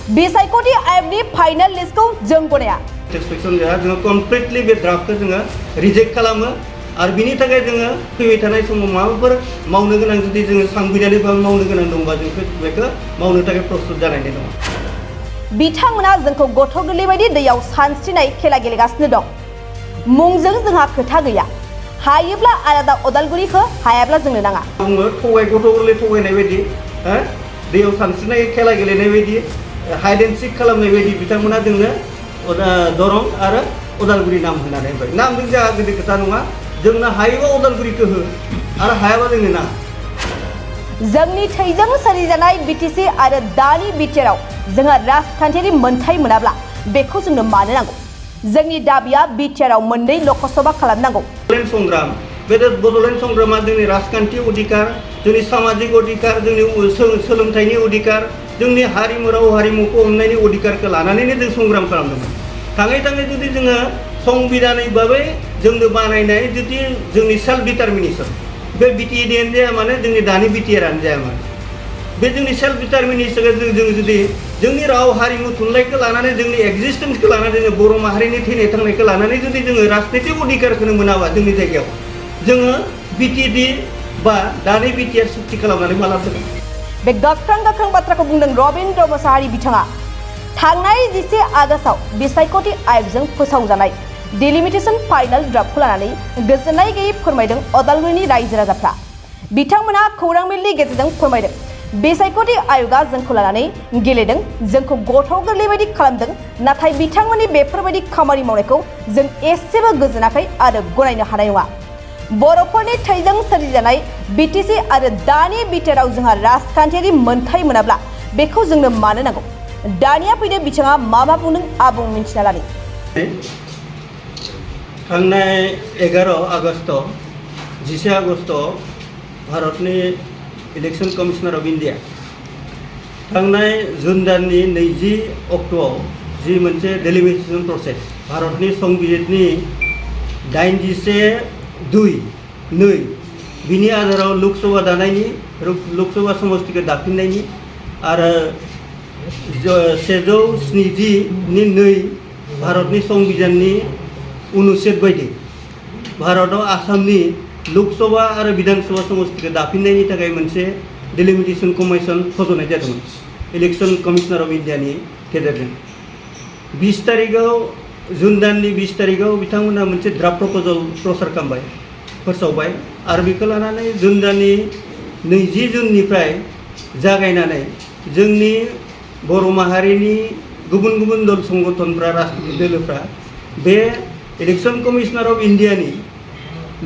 बिसायख'थि आय'गनि फाइनाल लिस्टखौ जों गनाया। सेटिसफेक्सन जाया जोङो कमप्लिटलि बे ड्राफ्टखौ जोङो रिजेक्ट खालामो आरो बिनि थाखाय जोङो फैबाय थानाय समाव माबाफोर मावनो गोनां जुदि जोङो सांबिधानिक मावनो गोनां दंबा जों बेखौ मावनो थाखाय प्रस्তুत जानानै दङ। बिथांमोना जोंखौ गथ' गोरलै बायदि दैयाव सानस्रिनाय खेला गेलेगासिनो दं। मुंजों जोंहा खोथा गैया। हायोब्ला आलादा अदालगुरिखौ हायाब्ला जोंनो नाङा। बुङो थगाय गथ' गोरलै थगायनाय बायदि दैयाव सानस्रिनाय खेला गेलेनाय बायदि हाइड एन्ड सिक खालामनाय बायदि बिथांमोना जोंनो दरं आरो अदालगुरि नाम होनानै होबाय। नामजों जोंहा गिदिर खोथा नङा। जोंनो हायोबा अदालगुरिखौ हो आरो हायाबा जोंनो नाङा। जोंनि थैजों सोरजिजानाय बिटिसि आरो दानि बिटिआरआव जोंहा राजखान्थियारि मोनथाय मोनाब्ला बेखौ जोंनो मानो नांगौ? जोंनि दाबिया बिटिआरआव मोननै लकसभा खालामनांगौ। बड'लेण्ड संग्राम बे बड'लेण्ड संग्रामा जोंनि राजखान्थि अधिकार, जोंनि सामाजिक अधिकार, जोंनि सोलोंथाइनि अधिकार, जोंनि हारिमु राव हारिमुखौ हमनायनि अधिकारखौ लानानैनो जों संग्राम खालामदोंमोन। थाङै थाङै जुदि जोङो संबिधानिक भाबै जोंनो बानायनाय जुदि जोंनि सेल्फ डिटारमिनेसन बे बिटिएडिआनो जाया मानो जोंनि दानि बिटिआरानो जाया मानो बे जोंनि सेल्फ डिटारमिनेसनखौ जों जुदि जोंनि राव हारिमु थुनलाइखौ लानानै जोंनि एक्जिस्टेन्सखौ लानानै जोङो बर' माहारिनि थैनाय थांनायखौ लानानै जुदि जोङो राजनितिक अधिकारखौनो मोनाबा जोंनि जायगायाव जोङो बिटिएडि बा दानि बिटिआर सुक्ति खालामनानै मा लाब जागोन? बे गोख्रों बाथ्राखौ बुंदों रबिन्द्र मोसाहारि बिथाङा। थांनाय 10 आगस्टआव बिसायख'थि आय'गजों फोसावजानाय डिलिमिटेसन फाइनाल ड्राफ्टखौ लानानै गोजोननाय गैयै फोरमायदों अदालगुरिनि रायजो राजाफ्रा। बिथांमोना खौरां मेलनि गेजेरजों फोरमायदों बिसायख'थि आय'गा जोंखौ लानानै गेलेदों, जोंखौ गथ' गोरलै बायदि खालामदों। नाथाय बिथांमोननि बेफोरबायदि खामानि मावनायखौ जों एसेबो गोजोनाखै आरो गनायनो हानाय नङा। बर'फोरनि थैजों सोरजिजानाय बिटिसि आरो दानि बिटिआरआव जोंहा राजखान्थियारि मोनथाय मोनाब्ला बेखौ जोंनो मानो नांगौ? दानिया फैदो बिथाङा मा बुंदों आबुं मिन्थिना लानि। थांनाय 11 आगस्ट 10 आगस्ट भारतनि इलेक्शन कमिशनार अफ इन्डिया थांनाय जुन दाननि 20 अक्ट'आव जि मोनसे डिलिमिटेसन प्रसेस भारतनि संबिजितनि 81(2) बिनि आधाराव लकसभा दानायनि लकसभा समष्टिखौ दाफिननायनि आरो 170(2) भारतनि संबिधाननि अनुच्छेद बायदि भारताव आसामनि लकसभा आरो विधानसभा समष्टिखौ दाफिननायनि थाखाय मोनसे डिलिमिटेसन कमिसन फज'नाय जादोंमोन इलेक्शन कमिशनार अफ इन्डियानि गेजेरजों। 20 तारिखआव जुन दाननि 20 तारिखआव बिथांमोना मोनसे ड्राफ्ट प्रप'जाल प्रसार खालामबाय फोसावबाय आरो बेखौ लानानै जुन दाननि 20 जुननिफ्राय जागायनानै जोंनि बर' माहारिनि गुबुन गुबुन दल संगठनफ्रा राजनीतिक दोलोफ्रा बे इलेक्शन कमिशनार अफ इन्डियानि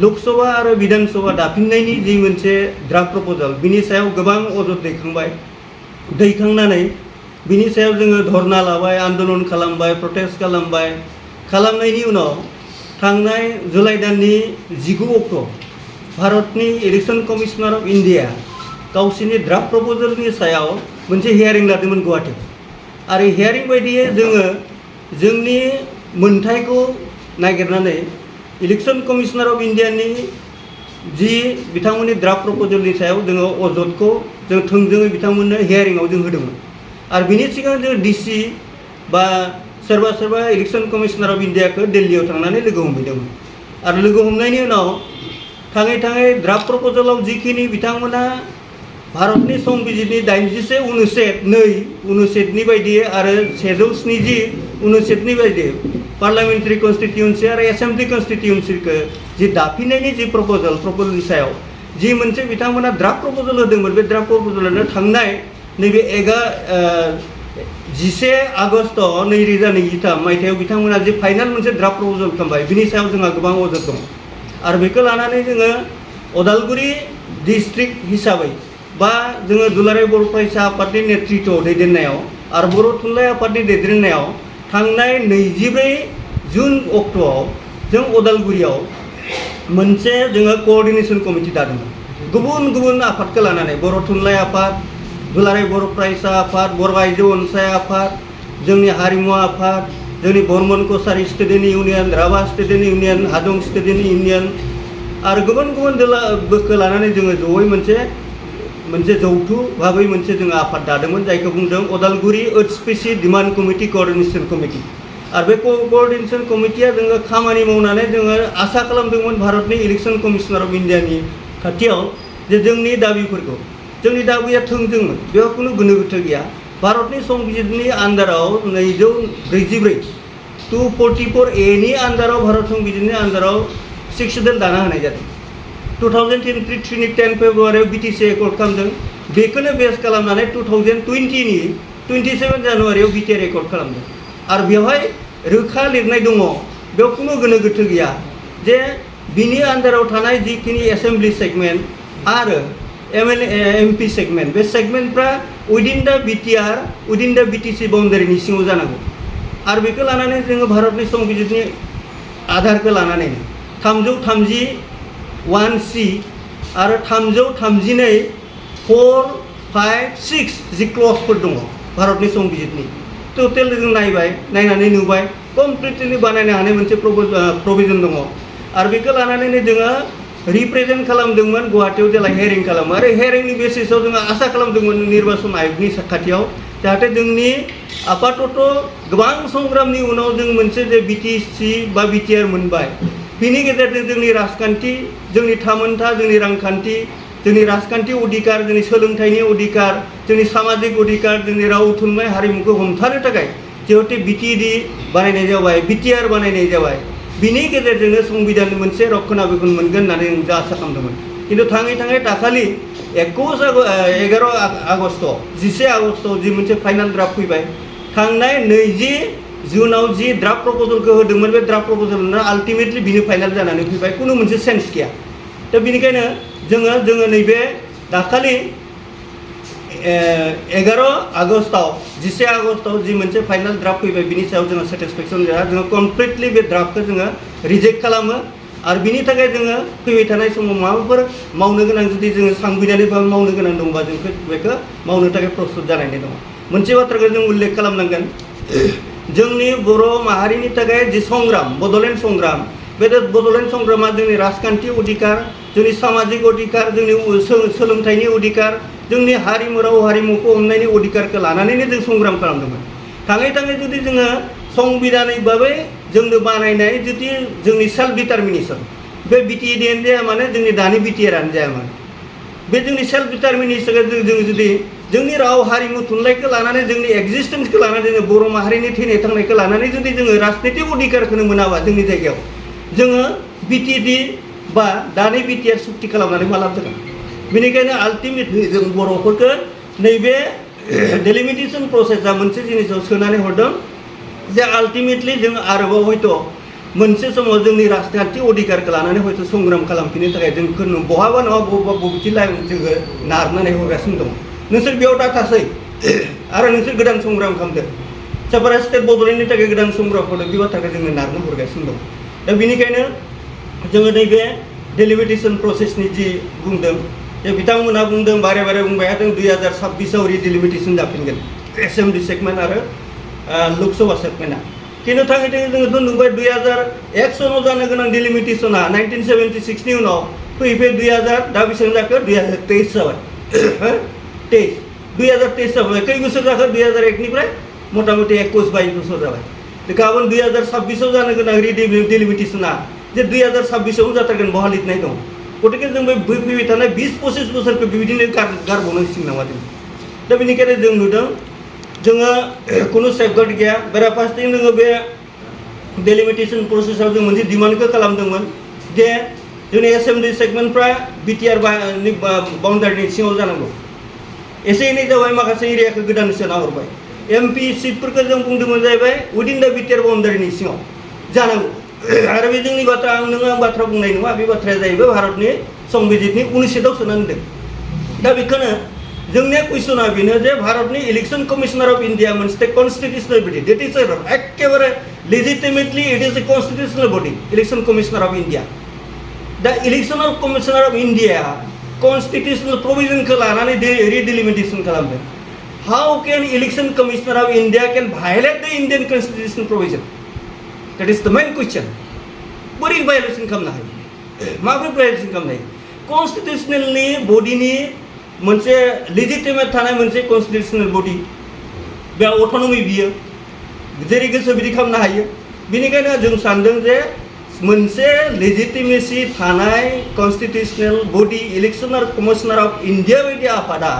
लकसभा आरो विधानसभा दाफिननायनि जि मोनसे ड्राफ्ट प्रप'जाल बिनि सायाव गोबां अजद दैखांनानै बिनि सायाव जोङो धरना लाबाय, आन्दलन खालामबाय, प्रटेस्ट खालामबाय। खालामनायनि उनाव थांनाय जुलाइ दाननि 19 अक्ट' भारतनि इलेक्शन कमिशनार अफ इन्डिया गावसोरनि ड्राफ्ट प्रप'जालनि सायाव मोनसे हियारिं लादोंमोन गुवाहाटीआव आरो हियारिं बायदियै जोङो जोंनि मोनथायखौ नागिरनानै इलेक्शन कमिशनार अफ इन्डियानि जि बिथांमोननि ड्राफ्ट प्रप'जालनि सायाव जोङो अजदखौ जों थोंजोङै बिथांमोननो हियारिंआव जों होदोंमोन आरो बिनि सिगां जों डिसि बा सोरबा इलेक्शन कमिशनार अफ इन्डियाखौ दिल्लीयाव थांनानै लोगो हमहैदोंमोन आरो लोगो हमनायनि उनाव थाङै ड्राफ्ट प्रप'जालाव जिखिनि बिथांमोना भारतनि संबिजितनि 81(2) अनुच्छेदनि बायदियै आरो 170 अनुच्छेदनि बायदियै पार्लियामेन्टारि कन्स्टिटिउन्सि आरो एसेम्बलि कन्स्टिटिउन्सिखौ जि दाफिननायनि जि प्रप'जालनि सायाव जि मोनसे बिथांमोना ड्राफ्ट प्रप'जाल होदोंमोन बे ड्राफ्ट प्रप'जालानो थांनाय नैबे 11 आगस्ट 2023 मायथाइयाव बिथांमोना जि फाइनाल मोनसे ड्राफ्ट प्रप'जाल खालामबाय बिनि सायाव जोंहा गोबां अजद दं आरो बेखौ लानानै जोङो अदालगुरि डिस्ट्रिक्ट हिसाबै बा जोङो दुलाराय बर' फरायसा आफादनि नेतृत्वआव दैदेननायाव आरो बर' थुनलाइ आफादनि दैदेननायाव थांनाय 24 जुन अक्ट'आव जों अदालगुरियाव मोनसे जोङो क'अर्डिनेसन कमिटि दादोंमोन गुबुन आफादखौ लानानै बर' थुनलाइ आफाद, दुलाराय बर' फरायसा आफाद, बर' आइजो अनसाय आफाद, जोंनि हारिमु आफाद, जोंनि Barman Kachari student union, Rabha student union, Hajong student union आरो गुबुन दोलोखौ लानानै जोङो जयै मोनसे मोनसे जौथु भाबै मोनसे जोङो आफाद दादोंमोन जायखौ बुंदों अदालगुरि ओइचपिसि डिमान्ड कमिटि कोअर्डिनेशन कमिटि आरो बे कोअर्डिनेशन कमिटिया जोङो खामानि मावनानै जोङो आसा खालामदोंमोन भारतनि इलेक्शन कमिशनार अफ इन्डियानि खाथियाव जे जोंनि दाबिफोरखौ जोंनि दाबिया थोंजोंमोन बेयाव खुनु गोनो गोथो गैया भारतनि संबिजितनि आन्दाराव 244 244A नि आन्दाराव भारत संबिजितनि आन्दाराव 6 शेड्युल दाना होनाय जादों 2023 नि 10 फेब्रुवारियाव BTC एकर्ड खालामदों बेखौनो बेस खालामनानै 2020 नि 27 जानुवारियाव BTR एकर्ड खालामदों आरो बेवहाय रोखा लिरनाय दङ बेयाव खुनु गोनो गोथो गैया जे बिनि आन्दाराव थानाय जिखिनि एसेम्बलि सेगमेन्ट आरो MP सेगमेन्ट बे सेगमेन्टफ्रा उइदिन द BTR उइदिन द BTC बाउन्डारिनि सिङाव जानांगौ आरो बेखौ लानानै जोङो भारतनि संबिजितनि आधारखौ लानानै 331C आरो 332 4, 5, 6 जि क्लजफोर दङ भारतनि संबिजितनि टोटेल जों नायनानै नुबाय कमप्लिटलि बानायनो हानाय मोनसे प्रभिजन दङ आरो बेखौ लानानैनो जोङो रिप्रेजेन्ट खालामदोंमोन गुवाहाटीयाव जेला हेरिं खालामो आरो हेरिंनि बेसिसाव जोङो आसा खालामदोंमोन निर्वाचन आयोगनि खाथियाव जाहाथे जोंनि आपातत गोबां संग्रामनि उनाव जों मोनसे जे BTC बा BTR मोनबाय बिनि गेजेरजों जोंनि राजखान्थि जोंनि थामोनथा जोंनि रांखान्थि जोंनि राजखान्थि अधिकार जोंनि सोलोंथाइनि अधिकार जोंनि सामाजिक अधिकार जोंनि राव थुनलाइ हारिमुखौ हमथानो थाखाय जिहेतु BTD बानायनाय जाबाय BTR बानायनाय जाबाय बिनि गेजेरजोंनो संबिधाननि मोनसे रक्षणाबेक्षण मोनगोन होननानै जों आसा खालामदोंमोन खिन्थु थाङै दाखालि 11 आगस्ट 11 आगस्टआव जि मोनसे फाइनाल ड्राफ्ट फैबाय थांनाय 20 जुनाव जि ड्राफ्ट प्रपोजलखौ होदोंमोन बे ड्राफ्ट प्रपोजलनो आल्टिमेटलि बिनो फाइनाल जानानै फैबाय खुनु मोनसे सेन्स गैया दा बेनिखायनो जोङो नैबे दाखालि 11 आगस्टआव 11 आगस्टआव जि मोनसे फाइनाल ड्राफ्ट फैबाय बिनि सायाव जोङो सेटिसफेक्सन जाया जोङो कमप्लिटलि बे ड्राफ्टखौ जोङो रिजेक्ट खालामो आरो बिनि थाखाय जोङो फैबाय थानाय समाव माबाफोर मावनो गोनां जुदि जोङो सांबिधानिक मावनो गोनां दंबा जों बेखौ मावनो थाखाय प्रस्तुत जानानै दङ मोनसे बाथ्राखौ जों उल्लेख खालामनांगोन जोंनि बर' माहारिनि थाखाय जि संग्राम बड'लेण्ड संग्राम बे बड'लेण्ड संग्रामा जोंनि राजखान्थि अधिकार जोंनि सामाजिक अधिकार जोंनि सोलोंथाइनि अधिकार जोंनि हारिमु राव हारिमुखौ हमनायनि अधिकारखौ लानानैनो जों संग्राम खालामदोंमोन थाङै जुदि जोङो संबिधानिकभाबै जोंनो बानायनाय जुदि जोंनि सेल्फ डिटारमिनेसन बे BTDआनो जाया मानो जोंनि दानि BTRआनो जाया मानो बे जोंनि सेल्फ डिटारमिनेसनखौ जों जुदि जोंनि राव हारिमु थुनलाइखौ लानानै जोंनि एक्जिस्टेन्सखौ लानानै जोङो बर' माहारिनि थैनाय थांनायखौ लानानै जुदि जोङो राजनीतिक अधिकारखौनो मोनाबा जोंनि जायगायाव जोङो BTD बा दानि BTR सुक्ति खालामनानै मा लाब जागोन बेनिखायनो आल्टिमेटलि जों बर'फोरखौ नैबे डेलिमिटेसन प्रसेसा मोनसे जिनिसाव सोनानै हरदों जे आल्टिमेटलि जों आरोबाव हयथ' मोनसे समाव जोंनि राजखान्थि अधिकारखौ लानानै हयथ' संग्राम खालामफिननो थाखाय जों बहाबा नङा बबेथि लाइन जोङो नारनानै हरगासिनो दं नोंसोर बेयाव दाथासै आरो नोंसोर गोदान संग्राम खालामदों सेपारेट स्टेट बड'लेण्डनि थाखाय गोदान संग्राम खालामदों बे बाथ्राखौ जोङो नारनो हरगासिनो दं दा बेनिखायनो जोङो नैबे डेलिमिटेसन प्रसेसनि जि बुंदों जे बिथांमोनहा बुंदों बारे बुंबाय थादों 2026आव रिडिलिमिटेसन जाफिनगोन एसेम्बलि सेगमेन्ट आरो लोकसभा सेगमेन्टआ खिन्थु थाङै जोङोथ' नुबाय 2001 सनाव जानो गोनां डिलिमिटेसना 1976 नि उनाव फैयै 2000 दा बेसेबां जाखो 2023 जाबाय 2023 जाबाय खै बोसोर जाखो 2001 निफ्राय मथा मथि 21-22 बोसोर जाबाय गाबोन 2026आव जानो गोनां डिलिमिटेसना जे 2026आव जाथारगोन बहा लिरनाय दं गतिके जों बे फैबाय थानाय 20-25 बोसोरखौ बेबायदिनो गारबावनांसिगोन नामा जों दा बेनिखायनो जों नुदों जोङो खुनु सेफगार्ड गैया बेराफारसेथिं जोङो बे डेलिमिटेसन प्रसेसआव जों मोनसे डिमान्डखौ खालामदोंमोन जे जोंनि एसेम्बलि सेगमेन्टफ्रा BTR बाउन्डारिनि सिङाव जानांगौ एसे एनै जाबाय माखासे एरियाखौ गोदान सोना हरबाय MP सिटफोरखौ जों बुंदोंमोन जाहैबाय उइदिन द BTR बाउन्डारिनि सिङाव जानांगौ आरो बे जोंनि बाथ्रा आं बाथ्रा बुंनाय नङा बे बाथ्राया जाहैबाय भारतनि संबिजितनि 19 सोनानै दोन दा बेखौनो जोंनि कुइसना बेनो जे भारतनि इलेक्शन कमिशनार अफ इन्डिया मोनसे कन्स्टिट्यूशनल बडी डेट इज एकेबारे legitimately it is a constitutional body election commissioner of India दा election commissioner of India constitutional प्रोविजनखौ लानानै रिडिलिमिटेसन खालामदों how can election commissioner of India can violate the Indian constitutional provision that is the main question बोरै भायलेसन खालामनो हायो माबोरै भायलेसन खालामनो हायो कन्स्टिट्यूशनलनि बडीनि मोनसे लेजिटिमेट थानाय मोनसे कन्स्टिटिउसनेल बडि बे अट'नमि बियो जेरै गोसो बिदि खालामनो हायो बेनिखायनो जों सानदों जे मोनसे लेजिटिमेसि थानाय कन्स्टिटिउसनेल बडि इलेक्शन कमिशनार अफ इन्डिया बायदि आफादा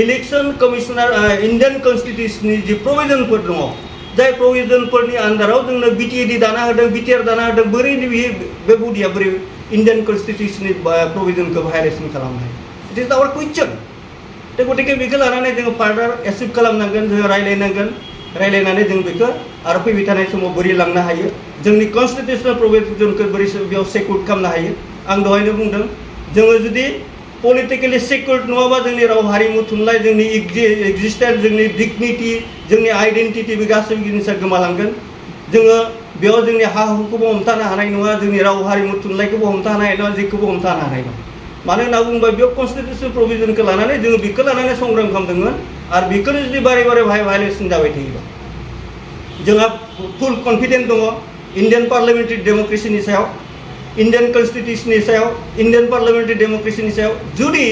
इलेक्शन कमिशनार इन्डियान कन्स्टिटिउसननि जि प्रभिजनफोर दङ जाय प्रभिजनफोरनि आन्दाराव जोंनो बिटिएडि दाना होदों बिटिआर दाना होदों बोरै बे बडिया बोरै इन्डियान कन्स्टिटिउसननि प्रभिजनखौ भायलेसन खालामनो हायो इट इज आवर कुइसन दा गतिके बेखौ लानानै जोङो फार्दार एसिभ खालामनांगोन जोङो रायलायनानै जों बेखौ आरो फैबाय थानाय समाव बोरै लांनो हायो जोंनि कन्स्टिटिउसनेल प्रभिजनखौ बोरै बेयाव सेक्युर खालामनो हायो आं दहायनो बुंदों जोङो जुदि पलिटिकेलि सेक्युर्ड नङाबा जोंनि राव हारिमु थुनलाइ जोंनि एक्जिस्टेन्स जोंनि डिगनिटि जोंनि आइडेन्टिटि बे गासैबो जिनिसा गोमालांगोन जोङो बेयाव जोंनि हा हुखौबो हमथानो हानाय नङा जोंनि राव हारिमु थुनलाइखौबो हमथानो हानाय नङा जेखौबो हमथानो हानाय नङा मानो होनना बुङोबा बेयाव कन्स्टिटिउसनेल प्रभिजनखौ लानानै जोङो बेखौ लानानै संग्राम खालामदोंमोन आरो बेखौनो जुदि बारे बारे भायलेसन जाबाय थायोबा जोंहा फुल कन्फिडेन्स दङ इन्डियान पार्लियामेन्टारि डेम'क्रेसिनि सायाव इन्डियान कन्स्टिटिउसननि सायाव इन्डियान पार्लियामेन्टारि डेम'क्रेसिनि सायाव जुदि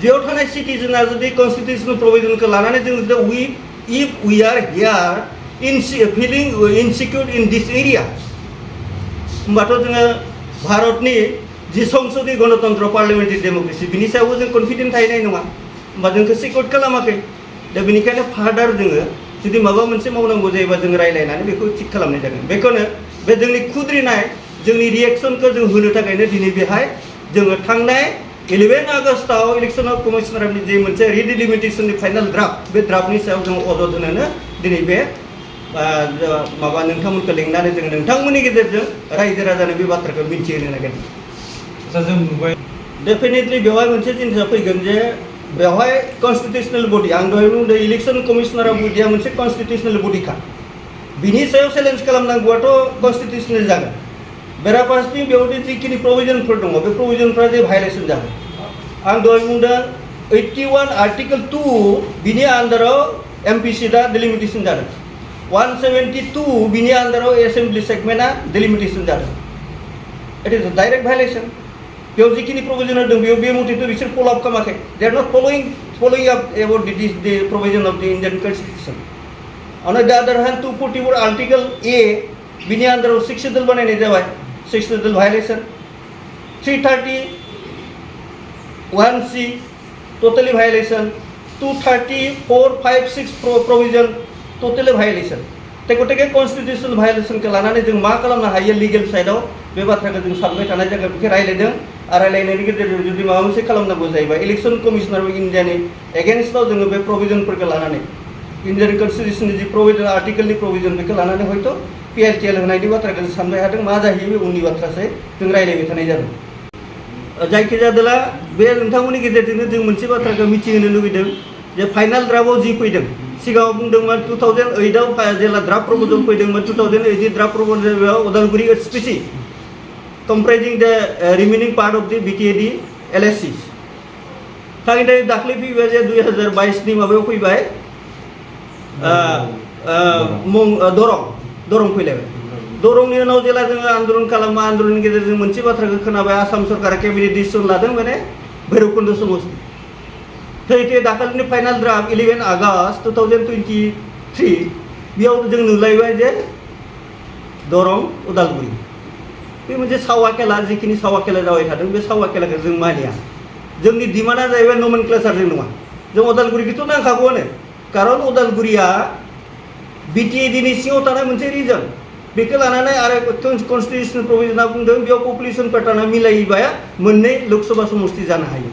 बेयाव थानाय सिटिजेना जुदि कन्स्टिटिउसनेल प्रभिजनखौ लानानै जों जुदि if we are here feeling insecure in this area होमबाथ' जोङो भारतनि जि संसदीय गणतन्त्र पार्लियामेन्टारि डेम'क्रेसि बिनि सायावबो जों कन्फिडेन्ट थाहैनाय नङा होमबा जोंखौ सिकिउर खालामाखै दा बेनिखायनो फार्दार जोङो जुदि माबा मोनसे मावनांगौ जायोबा जों रायलायनानै बेखौ थिग खालामनाय जागोन बेखौनो बे जोंनि खुद्रिनाय जोंनि रिएक्सनखौ जों होनो थाखायनो दिनै बेहाय जोङो थांनाय 11 आगस्टआव इलेक्शन कमिशनारनि जे मोनसे रिडिलिमिटेशननि फाइनाल ड्राफ्ट बे ड्राफ्टनि सायाव जों अजद होनोनो दिनै बे माबा नोंथांमोनखौ लिंनानै जों नोंथांमोननि गेजेरजों रायजो राजानो बे बाथ्राखौ मिन्थिहोनो नागिरदों जों नुबाय डेफिनेटलि बेवहाय मोनसे जिनिसा फैगोन जे बेवहाय कन्स्टिटिउसनेल बडि आं दहाय बुंदों इलेक्शन कमिशनार अफ इन्डिया मोनसे कन्स्टिटिउसनेल बडिखा बिनि सायाव चेलेन्ज खालामनांगौआथ' कन्स्टिटिउसनेल जागोन बेराफारसेथिं बेयावदि जिखिनि प्रभिजनफोर दङ बे प्रभिजनफ्रा जे भायलेसन जागोन आं दहाय बुंदों 81 आर्टिकल 2 बिनि आन्दाराव एमपिसि दा डिलिमिटेसन जादों 172 बिनि आन्दाराव एसेम्बलि सेगमेन्टआ डिलिमिटेसन जादों इट इज डाइरेक्ट भायलेसन बेयाव जिखिनि प्रभिजन होदों बेयाव बे मथेथ' बिसोर फल' आप खालामाखै they are not following up about the provision of the Indian constitution on the other hand 244 article a बिनि आन्दाराव 6 शेड्युल बानायनाय जाबाय 6 schedule violation 331C totally violation 234, 5, 6 provision totally violation ते गतिके कन्स्टिटिउसन भायलेसनखौ लानानै जों मा खालामनो हायो लिगेल साइडआव बे बाथ्राखौ जों सानबाय थानाय जायगा बेखौ रायलायदों आरो रायलायनायनि गेजेरजों जुदि माबा मोनसे खालामनांगौ जायोबा इलेक्शन कमिशनार अफ इन्डियानि एगेन्स्टआव जोङो बे प्रभिजनफोरखौ लानानै इन्डियान कन्स्टिटिउसननि जि प्रभिजन आर्टिकेलनि प्रभिजन बेखौ लानानै हयथ' PLTL होनायनि बाथ्राखौ जों सानबाय थादों मा जाहैयो बे उननि बाथ्रासै जों रायलायबाय थानाय जादों जायखिजाया बे नोंथांमोननि गेजेरजोंनो जों मोनसे बाथ्राखौ मिथिहोनो लुबैदों जे फाइनाल ड्राफ्टआव जि फैदों सिगाङाव बुंदोंमोन 2008आव जेला ड्राफ्ट प्रपोजल फैदोंमोन 2008 ड्राफ्ट प्रपोजलाव उदालगुरि एसपिसि कम्प्राइजिं द रिमेनिं पार्ट अफ द BTAD LSC थांनाय दाख्लै फैबाय जे 2022नि माबायाव फैबाय दरं फैलायबाय दरंनि उनाव जेला जोङो आन्दलन खालामो आन्दलननि गेजेरजों मोनसे बाथ्राखौ खोनाबाय आसाम सरकारा केबिनेट डिसिसन लादों माने भैरबकुन्द समस्ति थैथे दाखालिनि फाइनाल ड्राफ्ट 11 आगस्ट 2023 बेयाव जों नुलायबाय जे दरं उदालगुरि बे मोनसे सावा खेला जिखिनि सावा खेला जाबाय थादों बे सावा खेलाखौ जों मानिया जोंनि डिमान्डआ जाहैबाय नमेनक्लेचारजों नङा जों उदालगुरिखौथ' नांखागौआनो कारन उदालगुरिया BTADनि सिङाव थानाय मोनसे रिजन बेखौ लानानै आरो कन्स्टिटिउसनेल प्रभिजना बुंदों बेयाव पपुलेसन पेटार्नआ मिलायोबा मोननै लोकसभा समस्ति जानो हायो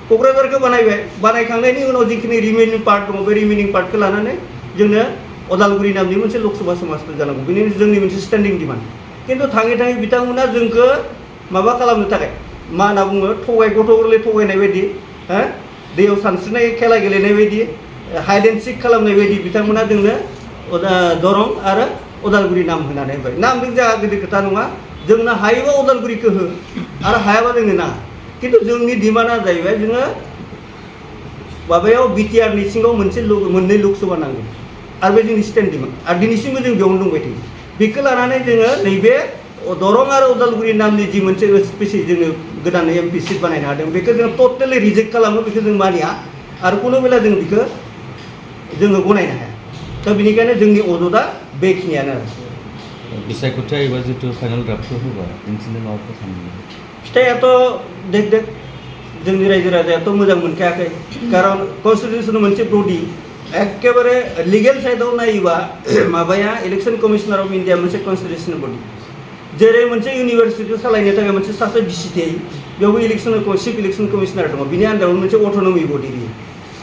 क'क्राझारखौ बानायखांनायनि उनाव जिखिनि रिमेनिं पार्ट दङ बे रिमेनिं पार्टखौ लानानै जोंनो उदालगुरि नामनि मोनसे लोकसभा समस्ति जानांगौ बेनि जोंनि मोनसे स्टेन्डिं डिमान्ड खिन्थु थाङै थाङै बिथांमोना जोंखौ माबा खालामनो थाखाय मा होनना बुङो गथ' गोरलै थगायनाय बायदि दैयाव सानस्रिनाय खेला गेलेनाय बायदि हाइड एन्ड सिक खालामनाय बायदि बिथांमोना जोंनो दरं आरो उदालगुरि नाम होनानै होबाय नामजों जोंहा गिदिर खोथा नङा जोंनो हायोबा उदालगुरिखौ हो आरो हायाबा जोंनो नाङा खिन्थु जोंनि डिमान्डआ जाहैबाय जोङो माबायाव BTRनि सिङाव मोननै लोकसभा नांगौ आरो बे जोंनि स्टेन्ड डिमान्ड आरो दिनैसिमबो जों बेयावनो दंबाय थायो बेखौ लानानै जोङो नैबे दरं आरो उदालगुरि नामनि जि मोनसे स्पेसिस जोङो गोदानै एमपि सिट बानायनो हादों बेखौ जों टटेलि रिजेक्ट खालामो बेखौ जों मानिया आरो कुनु बेला जों बेखौ जोङो गनायनो हाया दा बेनिखायनो जोंनि अजदआ बेखिनियानो आरो बिसायख'थिया एबा जिथु फाइनाल ड्राफ्टखौ होबाय नोंसोरनि माबाफोर सानदों फिथाइआथ' देख जोंनि रायजो राजायाथ' मोजां मोनखायाखै कारन कन्स्टिटिउसन मोनसे बडि एखेबारे लिगेल साइडआव नायोबा माबाया इलेक्शन कमिशनार अफ इन्डिया मोनसे कन्स्टिटिउसन बडि जेरै मोनसे इउनिभार्सिटिखौ सालायनो थाखाय मोनसे सासे भिसि थायो बेयावबो चिफ इलेक्शन कमिशनार दङ बिनि आन्दाराव मोनसे अट'नमि बडि दङ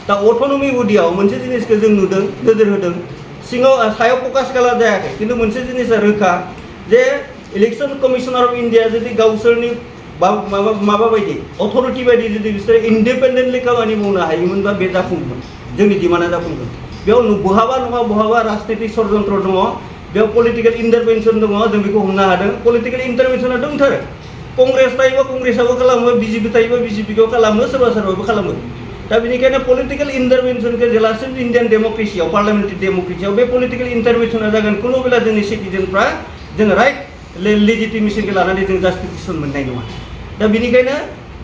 दा अट'नमि बडियाव मोनसे जिनिसखौ जों नुदों नोजोर होदों सिङाव सायाव फकास खालाम जायाखै खिन्थु मोनसे जिनिसा रोखा जे इलेक्शन कमिशनार अफ इन्डिया जुदि गावसोरनि माबा बायदि अथरिटि बायदि जुदि बिसोरो इन्डिपेन्डेन्टलि खामानि मावनो हायोमोनबा बे जाफुंगोन जोंनि डिमान्डआ जाफुंगोन बेयाव बहाबा नङा बहाबा राजनितिक षड्यन्त्र दङ बेयाव पलिटिकेल इन्टारभेनसन दङ जों बेखौ हमनो हादों पलिटिकेल इन्टारभेनसना दंथारो कंग्रेस थायोबा कंग्रेसआबो खालामो बिजेपि थायोबा बिजेपिखौ खालामो सोरबा सोरबाबो खालामो दा बेनिखायनो पलिटिकेल इन्टारभेनसनखौ जेलासिम इन्डियान डेम'क्रेसियाव पार्लियामेन्टारि डेम'क्रेसियाव बे पलिटिकेल इन्टारभेनसना जागोन कुनु बेला जोंनि सिटिजेनफ्रा जों राइट लेजिटिमेसिखौ लानानै जों जास्टिफिकेसन मोननाय नङा दा बेनिखायनो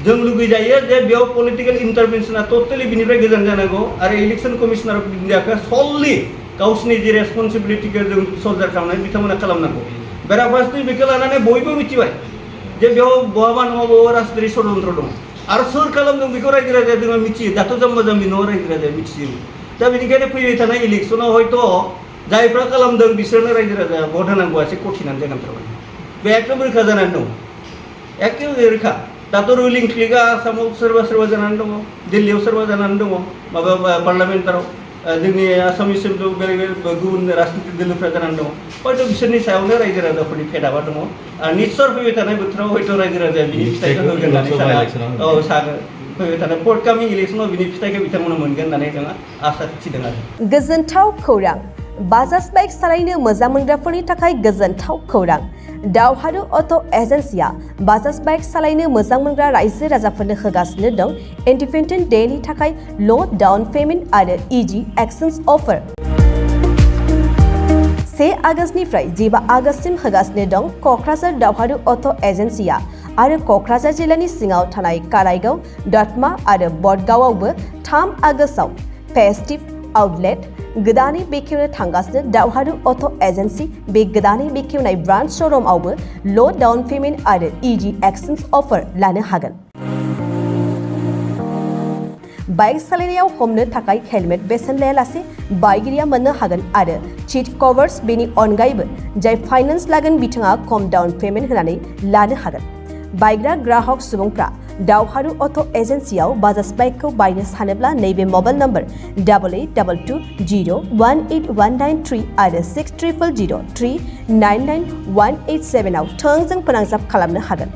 जों लुगैजायो जे बेयाव पलिटिकेल इन्टारभेनसना टटेलि बिनिफ्राय गोजान जानांगौ आरो इलेक्शन कमिशनार अफ इन्डियाखौ सललि गावसिनि जे रेसपन्सिबिलिटिखौ जों सल्जार खालामनानै बिथांमोना खालामनांगौ बेराफारसेथिं बेखौ लानानै बयबो मिथिबाय जे बेयाव बहाबा नङा बहाबा राजनितिक षड्यन्त्र दङ आरो सोर खालामदों बेखौ रायजो राजाया जोङो मिथियो दाथ' जाम्बा जाम्बि न'आव रायजो राजाया मिथियो दा बेनिखायनो फैबाय थानाय इलेक्सनाव हयथ' जायफ्रा खालामदों बिसोरनो रायजो राजाया भट होनांगौआ एसे कठिनानो जागोन थारमाने बे एकदम रोखा जानानै दं एकदम रोखा दाथ' रुलिं क्लिकआ आसामाव सोरबा जानानै दङ दिल्लीयाव सोरबा जानानै दङ माबा पार्लामेन्टाराव जोंनि आसाम एसेम्बलियाव बेलेग गुबुन राजनितिक दोलोफ्रा जानानै दङ हयथ' बिसोरनि सायावनो रायजो राजाफोरनि फेदाबा दङ निस्सय फैबाय थानाय बोथोराव हयथ' रायजो राजाया बिनि फिथाइखौ होगोन होननानै सानो फैबाय थानाय फर्टकामिं इलेक्सनाव बिनि फिथाइखौ बिथांमोना मोनगोन होननानै जोङो आसा थिदों आरो गोजोनथाव खौरां बाजाज बाइक सालायनो मोजां मोनग्राफोरनि थाखाय गोजोनथाव खौरां दावहारु अट' एजेन्सिया बाजाज बाइक सालायनो मोजां मोनग्रा रायजो राजाफोरनो होगासिनो दं इन्डिपेन्डेन्ट डेनि थाखाय ल' डाउन पेमेन्ट आरो इजि एक्सचेन्ज अफार 1 आगष्टनिफ्राय 15 आगष्टसिम होगासिनो दं क'क्राझार दावहारु अट' एजेन्सिया आरो क'क्राझार जिल्लानि सिङाव थानाय काराइगाव दतमा आरो बडगावआवबो 3 आगष्टआव फेस्टिभ आउटलेट गोदानै बेखेवनो थांगासिनो दावहारु अट' एजेन्सि बे गोदानै बेखेवनाय ब्रान्च श'रुमआवबो ल' डाउन पेमेन्ट आरो इजि एक्सचेन्ज अफार लानो हागोन बाइक सालायनायाव हमनो थाखाय हेलमेट बेसेन लायालासे बाइगिरिया मोननो हागोन आरो चिट कभार्स बेनि अनगायैबो जाय फाइनेन्स लागोन बिथाङा खम डाउन पेमेन्ट होनानै लानो हागोन बायग्रा ग्राहक सुबुंफ्रा दावहारु अट' एजेन्सियाव बाजाज बाइकखौ बायनो सानोब्ला नैबे मबाइल नम्बर 8822018193 आरो 600003991187 आव थोंजों फोनांजाब खालामनो हागोन।